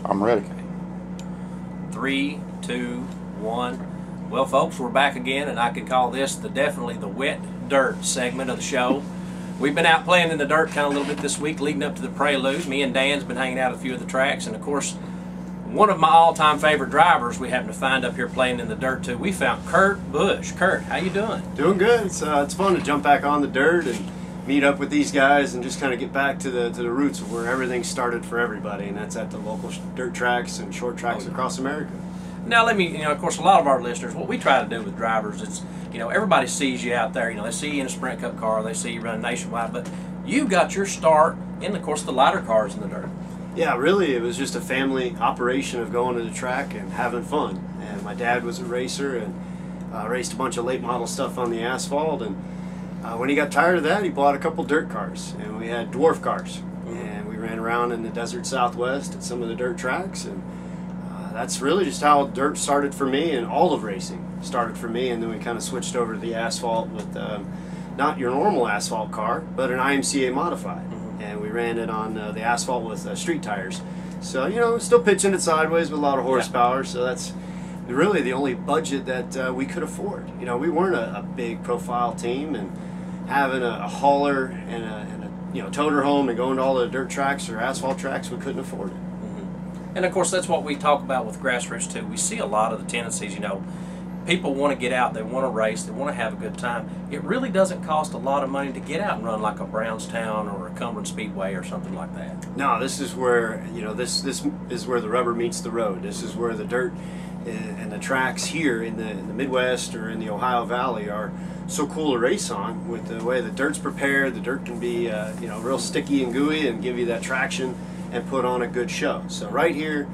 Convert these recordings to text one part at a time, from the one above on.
I'm ready. Okay. 3, 2, 1. Well, folks, we're back again, and I could call this definitely the wet dirt segment of the show. We've been out playing in the dirt kind of a little bit this week, leading up to the Prelude. Me and Dan's been hanging out at a few of the tracks, and of course, one of my all-time favorite drivers we happen to find up here playing in the dirt too. We found Kurt Busch. Kurt, how you doing? Doing good. It's fun to jump back on the dirt and meet up with these guys and just kind of get back to the roots of where everything started for everybody, and that's at the local dirt tracks and short tracks across America. Now, let me, of course, a lot of our listeners, what we try to do with drivers, it's, everybody sees you out there. They see you in a Sprint Cup car, they see you running nationwide, but you got your start in, of course, the lighter cars in the dirt. Yeah, really, it was just a family operation of going to the track and having fun. And my dad was a racer and raced a bunch of late model stuff on the asphalt. And when he got tired of that, he bought a couple dirt cars. And we had dwarf cars. And we ran around in the desert Southwest at some of the dirt tracks. And that's really just how dirt started for me, and all of racing started for me. And then we kind of switched over to the asphalt with not your normal asphalt car, but an IMCA modified. And we ran it on the asphalt with street tires. So, still pitching it sideways with a lot of horsepower. So that's really the only budget that we could afford. We weren't a big profile team, and having a hauler and a toter home and going to all the dirt tracks or asphalt tracks, we couldn't afford it. And of course, that's what we talk about with grassroots too. We see a lot of the tendencies, people want to get out, they want to race, they want to have a good time. It really doesn't cost a lot of money to get out and run like a Brownstown or a Cumberland Speedway or something like that. No, this is where, this is where the rubber meets the road. This is where the dirt and the tracks here in the Midwest or in the Ohio Valley are so cool to race on, with the way the dirt's prepared. The dirt can be, real sticky and gooey and give you that traction and put on a good show. So right here,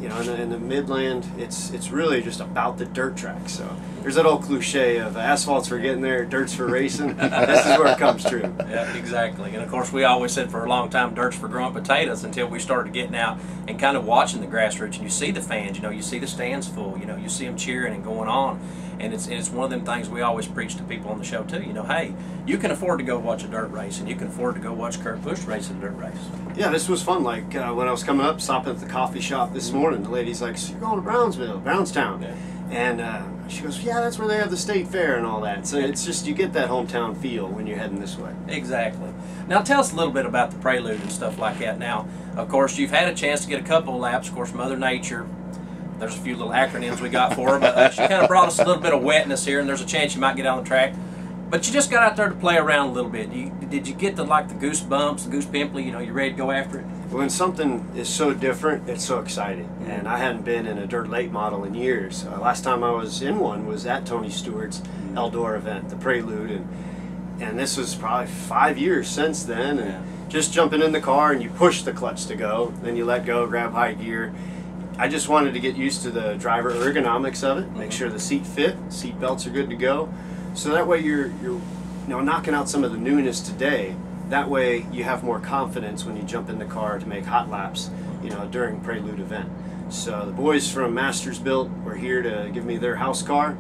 in the Midland, it's really just about the dirt track. So there's that old cliche of asphalt's for getting there, dirt's for racing. This is where it comes true. Yeah, exactly. And of course, we always said for a long time, dirt's for growing potatoes, until we started getting out and kind of watching the grassroots, and you see the fans, you see the stands full, you see them cheering and going on. And it's one of them things we always preach to people on the show too. Hey, you can afford to go watch a dirt race, and you can afford to go watch Kurt Busch race a dirt race. Yeah, this was fun. Like when I was coming up, stopping at the coffee shop this morning, the lady's like, "So you're going to Brownstown?" Yeah. And she goes, "Yeah, that's where they have the state fair and all that." So it's just, you get that hometown feel when you're heading this way. Exactly. Now tell us a little bit about the Prelude and stuff like that. Now, of course, you've had a chance to get a couple of laps. Of course, Mother Nature, there's a few little acronyms we got for her, but she kind of brought us a little bit of wetness here, and there's a chance you might get on the track. But you just got out there to play around a little bit. Did you get the goosebumps, the goose pimply, you ready to go after it? When something is so different, it's so exciting. And I hadn't been in a dirt late model in years. Last time I was in one was at Tony Stewart's Eldor event, the Prelude, and this was probably 5 years since then. And just jumping in the car, and you push the clutch to go, then you let go, grab high gear. I just wanted to get used to the driver ergonomics of it, make sure the seat fit, seat belts are good to go. So that way you're knocking out some of the newness today. That way you have more confidence when you jump in the car to make hot laps, during Prelude event. So the boys from Masters Built were here to give me their house car,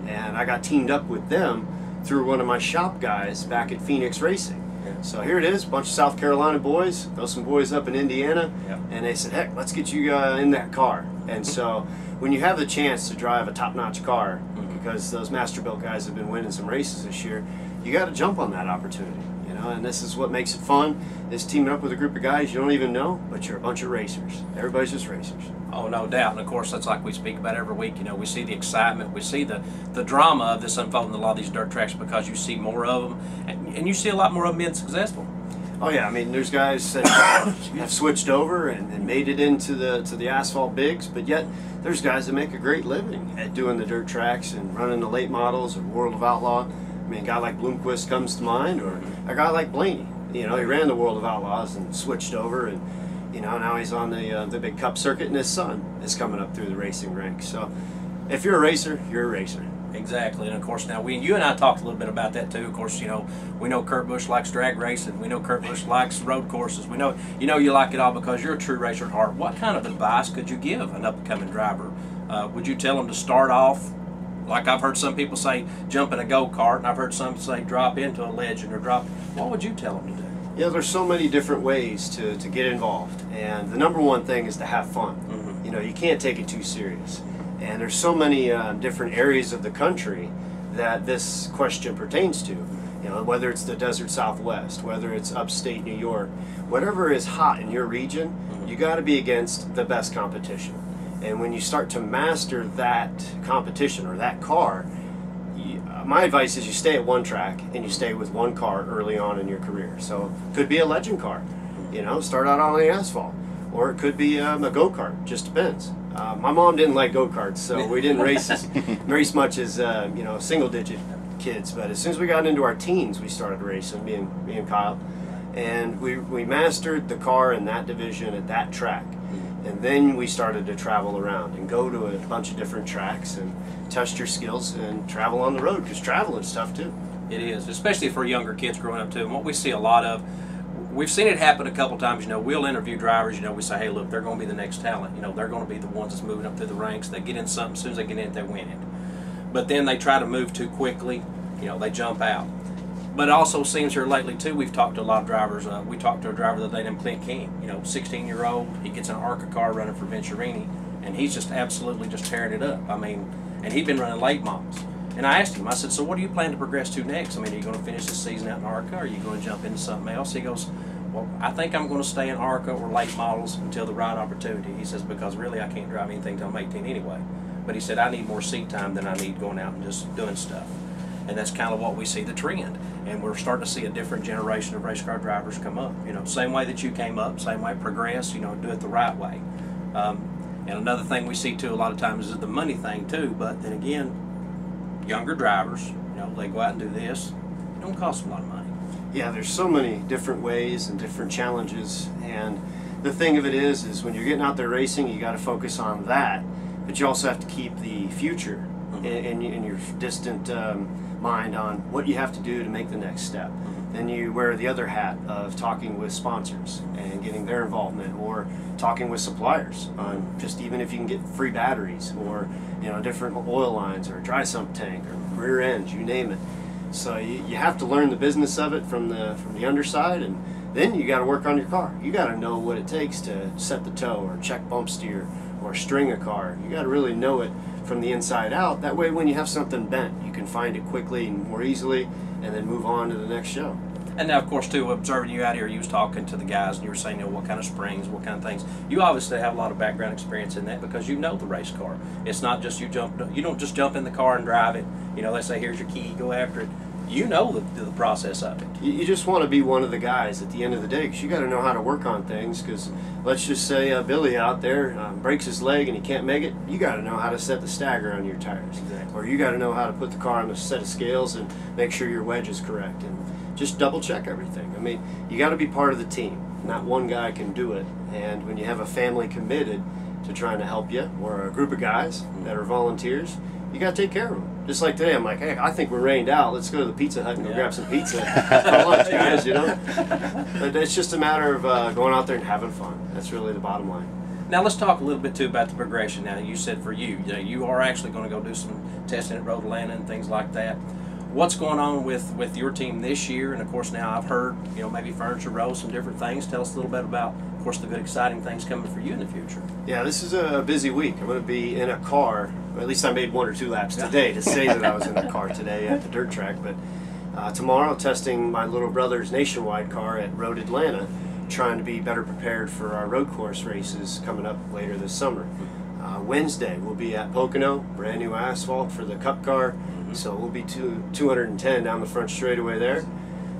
and I got teamed up with them through one of my shop guys back at Phoenix Racing. So here it is, a bunch of South Carolina boys, those some boys up in Indiana, and they said, "Heck, let's get you in that car." And so when you have the chance to drive a top-notch car, because those Masterbuilt guys have been winning some races this year, you got to jump on that opportunity, and this is what makes it fun, is teaming up with a group of guys you don't even know, but you're a bunch of racers. Everybody's just racers. Oh, no doubt. And of course, that's like we speak about every week. We see the excitement, we see the drama of this unfolding a lot of these dirt tracks, because you see more of them, and you see a lot more of them being successful. Oh yeah, I mean, there's guys that have switched over and made it into the asphalt bigs, but yet there's guys that make a great living at doing the dirt tracks and running the late models or World of Outlaw. I mean, a guy like Bloomquist comes to mind, or a guy like Blaney. He ran the World of Outlaws and switched over, and now he's on the big Cup circuit, and his son is coming up through the racing ranks. So if you're a racer, you're a racer. Exactly, and of course now you and I talked a little bit about that too. Of course, we know Kurt Busch likes drag racing. We know Kurt Busch likes road courses. We know you like it all because you're a true racer at heart. What kind of advice could you give an up-and-coming driver? Would you tell them to start off, like I've heard some people say, jump in a go-kart, and I've heard some say drop into a legend or drop? What would you tell them to do? Yeah, there's so many different ways to get involved, and the number one thing is to have fun. You know, you can't take it too serious, and there's so many different areas of the country that this question pertains to. You know, whether it's the desert Southwest, whether it's upstate New York, whatever is hot in your region, you got to be against the best competition. And when you start to master that competition or that car, my advice is you stay at one track and you stay with one car early on in your career. So it could be a legend car, you know, start out on the asphalt, or it could be a go-kart, just depends. My mom didn't like go-karts, so we didn't race much as you know, single-digit kids. But as soon as we got into our teens, we started racing, me and Kyle, and we mastered the car in that division at that track. And then we started to travel around and go to a bunch of different tracks and test your skills and travel on the road, because traveling's tough too. It is, especially for younger kids growing up too. And what we see a lot of, we've seen it happen a couple times. You know, we'll interview drivers. You know, we say, hey, look, they're going to be the next talent. You know, they're going to be the ones that's moving up through the ranks. They get in something, as soon as they get in it, they win it. But then they try to move too quickly. You know, they jump out. But it also seems here lately too, we've talked to a lot of drivers. We talked to a driver the other day named Clint King. You know, 16-year-old. He gets an ARCA car running for Venturini, and he's just absolutely just tearing it up. I mean, and he'd been running late models. And I asked him, I said, so what do you plan to progress to next? I mean, are you going to finish this season out in ARCA, or are you going to jump into something else? He goes, well, I think I'm going to stay in ARCA or late models until the right opportunity. He says, because really I can't drive anything until I'm 18 anyway. But he said, I need more seat time than I need going out and just doing stuff. And that's kind of what we see the trend. And we're starting to see a different generation of race car drivers come up. You know, same way that you came up, same way progress, you know, do it the right way. And another thing we see too a lot of times is the money thing too. But then again, younger drivers, you know, they go out and do this. It don't cost a lot of money. Yeah, there's so many different ways and different challenges. And the thing of it is when you're getting out there racing, you got to focus on that. But you also have to keep the future in your distant mind on what you have to do to make the next step. Then you wear the other hat of talking with sponsors and getting their involvement, or talking with suppliers on just even if you can get free batteries, or you know, different oil lines, or dry sump tank, or rear ends, you name it. So you have to learn the business of it from the underside, and then you got to work on your car. You got to know what it takes to set the toe or check bump steer or string a car. You got to really know it from the inside out. That way when you have something bent, you can find it quickly and more easily, and then move on to the next show. And now, of course, too, observing you out here, you was talking to the guys, and you were saying, you know, what kind of springs, what kind of things. You obviously have a lot of background experience in that, because you know the race car. It's not just you don't just jump in the car and drive it. You know, they say, here's your key, go after it. You know the process of it. You just want to be one of the guys at the end of the day, because you got to know how to work on things. Because let's just say Billy out there breaks his leg and he can't make it. You got to know how to set the stagger on your tires, exactly. Or you got to know how to put the car on a set of scales and make sure your wedge is correct, and just double check everything. I mean, you got to be part of the team. Not one guy can do it. And when you have a family committed to trying to help you, or a group of guys that are volunteers, you got to take care of them. Just like today, I'm like, hey, I think we're rained out. Let's go to the Pizza Hut and go grab some pizza for lunch, guys, you know? But it's just a matter of going out there and having fun. That's really the bottom line. Now let's talk a little bit too about the progression. Now you said for you know, you are actually going to go do some testing at Road Atlanta and things like that. What's going on with your team this year? And of course now I've heard, you know, maybe Furniture Row, some different things. Tell us a little bit about, of course, the good exciting things coming for you in the future. Yeah, this is a busy week. I'm going to be in a car. At least I made 1 or 2 laps today to say that I was in a car today at the dirt track. But tomorrow, testing my little brother's nationwide car at Road Atlanta, trying to be better prepared for our road course races coming up later this summer. Wednesday, we'll be at Pocono, brand new asphalt for the Cup car. So we'll be 210 down the front straightaway there.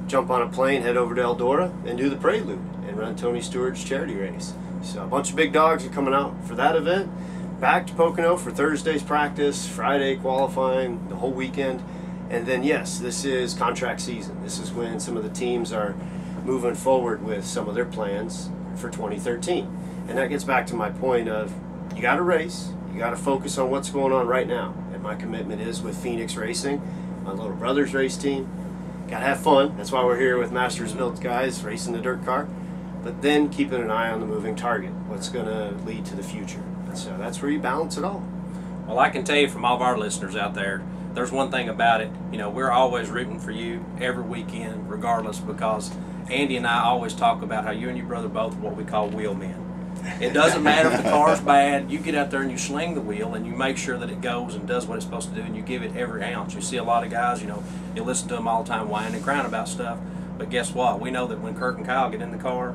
Jump on a plane, head over to Eldora, and do the Prelude and run Tony Stewart's charity race. So a bunch of big dogs are coming out for that event. Back to Pocono for Thursday's practice, Friday qualifying, the whole weekend. And then, yes, this is contract season. This is when some of the teams are moving forward with some of their plans for 2013. And that gets back to my point of, you got to race, you got to focus on what's going on right now. And my commitment is with Phoenix Racing, my little brother's race team. Got to have fun. That's why we're here with Masters Built guys racing the dirt car. But then keeping an eye on the moving target, what's going to lead to the future. And so that's where you balance it all. Well, I can tell you from all of our listeners out there, there's one thing about it, you know, we're always rooting for you every weekend regardless, because Andy and I always talk about how you and your brother both are what we call wheel men. It doesn't matter if the car's bad. You get out there and you sling the wheel and you make sure that it goes and does what it's supposed to do, and you give it every ounce. You see a lot of guys, you know, you listen to them all the time whining and crying about stuff, but guess what? We know that when Kirk and Kyle get in the car,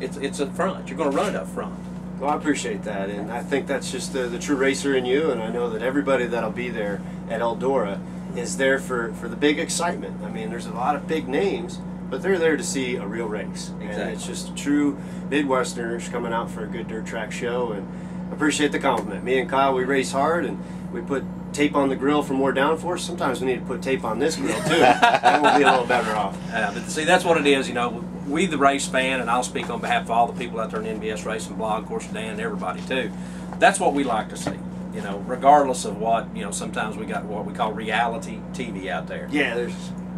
it's up front. You're going to run it up front. Well, I appreciate that, and I think that's just the true racer in you, and I know that everybody that'll be there at Eldora is there for the big excitement. I mean, there's a lot of big names, but they're there to see a real race. Exactly. And it's just true Midwesterners coming out for a good dirt track show, and I appreciate the compliment. Me and Kyle, we race hard, and we put tape on the grill for more downforce. Sometimes we need to put tape on this grill, too. Then we'll be a little better off. But see, that's what it is, you know. We, the race fan, and I'll speak on behalf of all the people out there in the NBS Racing blog, of course, Dan and everybody, too. That's what we like to see. You know, regardless of what, you know, sometimes we got what we call reality TV out there. Yeah, there's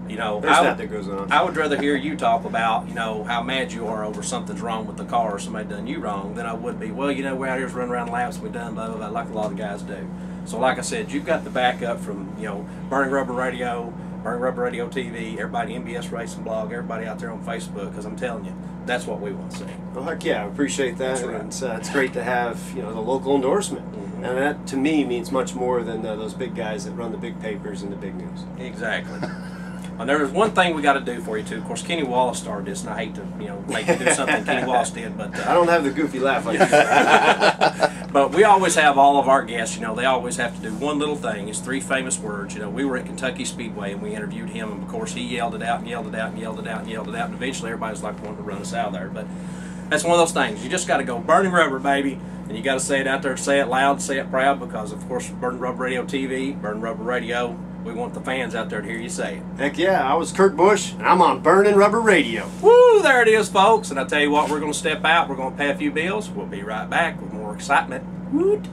that goes on. I would rather hear you talk about, you know, how mad you are over something's wrong with the car or somebody done you wrong than I would be, well, you know, we're out here running around laps, we done blah, blah, blah, like a lot of guys do. So like I said, you've got the backup from, you know, Burning Rubber Radio TV, everybody NBS Racing blog, everybody out there on Facebook, because I'm telling you, that's what we want to see. Well, heck yeah, I appreciate that. That's right. And it's great to have, you know, the local endorsement. Mm-hmm. And that, to me, means much more than those big guys that run the big papers and the big news. Exactly. And there's one thing we got to do for you too. Of course, Kenny Wallace started this, and I hate to, you know, make you do something Kenny Wallace did, but I don't have the goofy laugh like you. But we always have all of our guests. You know, they always have to do one little thing. It's 3 famous words. You know, we were at Kentucky Speedway and we interviewed him, and of course he yelled it out and yelled it out and yelled it out and yelled it out, and eventually everybody's like wanting to run us out of there. But that's one of those things. You just got to go burning rubber, baby, and you got to say it out there, say it loud, say it proud, because of course Burning Rubber Radio TV, Burning Rubber Radio. We want the fans out there to hear you say it. Heck yeah, I was Kurt Busch, and I'm on Burning Rubber Radio. Woo, there it is, folks. And I tell you what, we're going to step out. We're going to pay a few bills. We'll be right back with more excitement. Woot.